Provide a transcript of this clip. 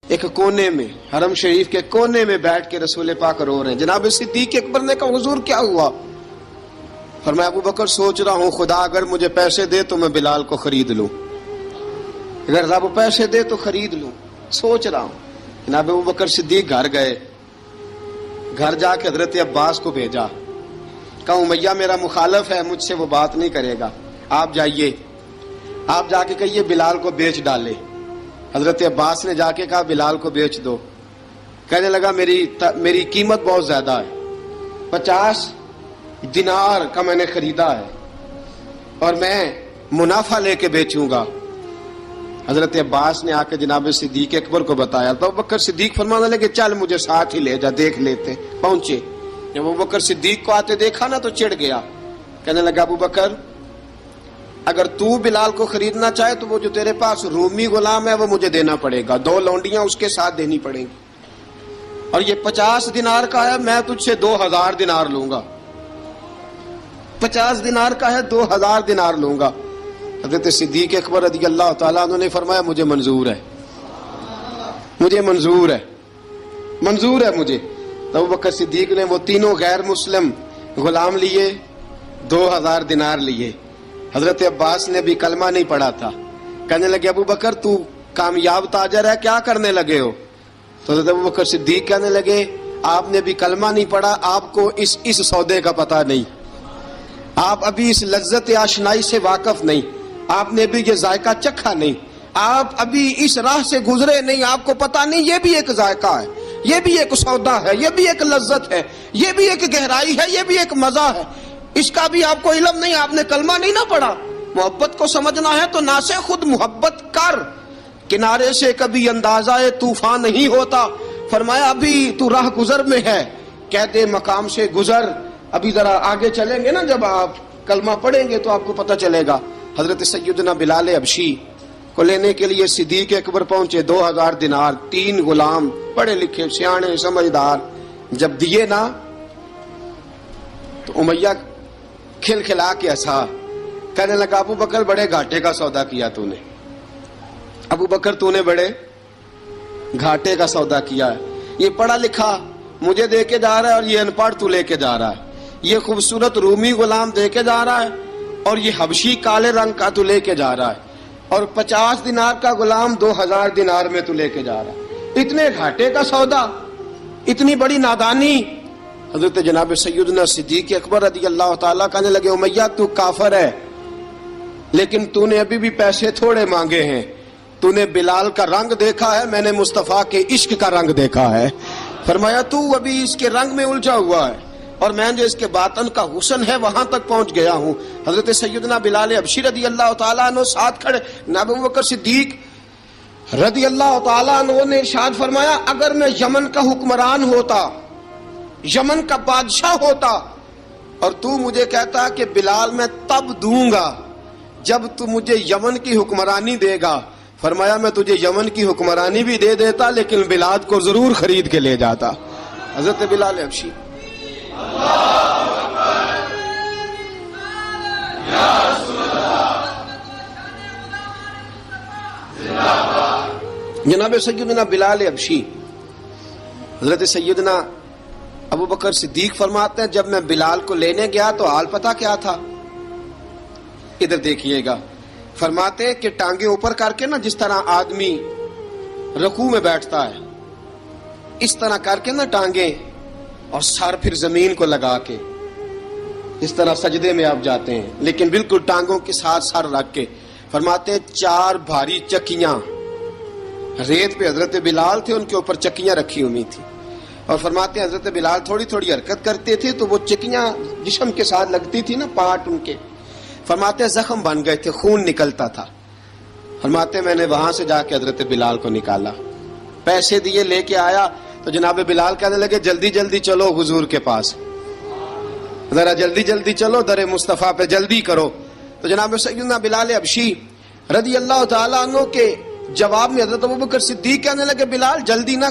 ایک کونے میں، حرم شریف کے کونے میں بیٹھ کے رسول پاک رو رہے ہیں۔ جناب صدیق اکبر نے کہا حضور کیا ہوا؟ فرمایا ابو بکر سوچ رہا ہوں خدا اگر مجھے پیسے دے تو میں بلال کو خرید لوں، اگر رب پیسے دے تو خرید لوں، سوچ رہا ہوں۔ جناب ابو بکر صدیق گھر گئے، گھر جا کے حضرت عباس کو بھیجا، کہا امیہ میرا مخالف ہے، مجھ سے وہ بات نہیں کرے گا، آپ جائیے، آپ جا کے کہیے بلال کو بیچ ڈالے۔ حضرت عباس نے جا کے کہا بلال کو بیچ دو۔ کہنے لگا میری قیمت بہت زیادہ ہے، 50 دینار کا میں نے خریدا ہے اور میں منافع لے کے بیچوں گا۔ حضرت عباس نے آ کے جناب صدیق اکبر کو بتایا تو ابوبکر صدیق فرمانے لگے چل مجھے ساتھ ہی لے جا، دیکھ لیتے۔ پہنچے، جب ابوبکر صدیق کو آتے دیکھا نا تو چڑ گیا، کہنے لگا ابوبکر اگر تو بلال کو خریدنا چاہے تو وہ جو تیرے پاس رومی غلام ہے وہ مجھے دینا پڑے گا، 2 لونڈیاں اس کے ساتھ دینی پڑیں گی، اور یہ 50 دینار کا ہے، میں تجھ سے 2000 دینار لوں گا، 50 دینار کا ہے 2000 دینار لوں گا۔ حضرت صدیق اکبر رضی اللہ تعالیٰ عنہ نے فرمایا مجھے منظور ہے، مجھے منظور ہے، منظور ہے مجھے۔ تو ابوبکر صدیق نے وہ تینوں غیر مسلم غلام لیے، 2000 دینار لیے۔ حضرت عباس نے بھی کلمہ نہیں پڑھا تھا، کہنے لگے ابوبکر تو کامیاب تاجر ہے، کیا کرنے لگے ہو؟ تو حضرت ابوبکر صدیق کہنے لگے آپ نے بھی کلمہ نہیں پڑھا، آپ کو اس سودے کا پتہ نہیں، آپ ابھی اس لذت آشنائی سے واقف نہیں، آپ نے بھی یہ ذائقہ چکھا نہیں، آپ ابھی اس راہ سے گزرے نہیں، آپ کو پتہ نہیں یہ بھی ایک ذائقہ ہے، یہ بھی ایک سودا ہے، یہ بھی ایک لذت ہے، یہ بھی ایک گہرائی ہے، یہ بھی ایک مزہ ہے، اس کا بھی آپ کو علم نہیں، آپ نے کلمہ نہیں نہ پڑھا۔ محبت کو سمجھنا ہے تو نہ سے خود محبت کر، کنارے سے کبھی اندازہ طوفان نہیں ہوتا۔ فرمایا ابھی تو راہ گزر میں ہے، کہتے مقام سے گزر، ابھی ذرا آگے چلیں گے نا، جب آپ کلمہ پڑھیں گے تو آپ کو پتہ چلے گا۔ حضرت سیدنا بلال حبشی کو لینے کے لیے صدیق اکبر پہنچے، 2000 دینار، 3 غلام پڑھے لکھے سیانے سمجھدار، جب دیے نا تو امیہ کھل کھلا کے ہنسا، کہنے لگا ابو بکر بڑے گھاٹے کا سودا کیا تو نے، ابو بکر تو نے بڑے گھاٹے کا سودا کیا ہے، یہ پڑھا لکھا مجھے دے کے جا رہا ہے اور یہ ان پڑھ تو لے کے جا رہا ہے، یہ خوبصورت رومی غلام دے کے جا رہا ہے اور یہ حبشی کالے رنگ کا تو لے کے جا رہا ہے، اور 50 دینار کا غلام 2000 دینار میں تو لے کے جا رہا ہے، اتنے گھاٹے کا سودا، اتنی بڑی نادانی۔ حضرت جناب سیدنا صدیق اکبر رضی اللہ تعالیٰ کہنے لگے امیہ تو کافر ہے، لیکن تو نے ابھی بھی پیسے تھوڑے مانگے ہیں، تو نے بلال کا رنگ دیکھا ہے، میں نے مصطفیٰ کے عشق کا رنگ دیکھا ہے۔ فرمایا تو ابھی اس کے رنگ میں الجھا ہوا ہے اور میں جو اس کے باطن کا حسن ہے وہاں تک پہنچ گیا ہوں۔ حضرت سیدنا بلال حبشی رضی اللہ تعالیٰ عنہ ساتھ کھڑے، جناب ابوبکر صدیق رضی اللہ تعالیٰ عنہ نے ارشاد فرمایا اگر میں یمن کا حکمران ہوتا، یمن کا بادشاہ ہوتا، اور تو مجھے کہتا کہ بلال میں تب دوں گا جب تو مجھے یمن کی حکمرانی دے گا، فرمایا میں تجھے یمن کی حکمرانی بھی دے دیتا لیکن بلال کو ضرور خرید کے لے جاتا۔ حضرت بلال حبشی جناب سیدنا بلال حبشی، حضرت سیدنا ابو بکر صدیق فرماتے ہیں جب میں بلال کو لینے گیا تو حال پتہ کیا تھا؟ ادھر دیکھیے گا، فرماتے کہ ٹانگیں اوپر کر کے نا جس طرح آدمی رکوع میں بیٹھتا ہے اس طرح کر کے نا ٹانگیں، اور سر پھر زمین کو لگا کے اس طرح سجدے میں آپ جاتے ہیں، لیکن بالکل ٹانگوں کے ساتھ سر رکھ کے۔ فرماتے 4 بھاری چکیاں ریت پہ حضرت بلال تھے، ان کے اوپر چکیاں رکھی ہوئی تھی، اور فرماتے ہیں حضرت بلال تھوڑی تھوڑی حرکت کرتے تھے تو وہ چکیاں جسم کے ساتھ لگتی تھی نا، پارٹ ان کے، فرماتے ہیں زخم بن گئے تھے، خون نکلتا تھا۔ فرماتے ہیں میں نے وہاں سے جا کے حضرت بلال کو نکالا، پیسے دیے، لے کے آیا تو جناب بلال کہنے لگے جلدی جلدی چلو حضور کے پاس، ذرا جلدی جلدی چلو، در مصطفیٰ پہ جلدی کرو۔ تو جناب سیدنا بلال حبشی رضی اللہ تعالیٰ عنہ کے جواب میں حضرت ابوبکر صدیق کہنے لگے بلال جلدی نہ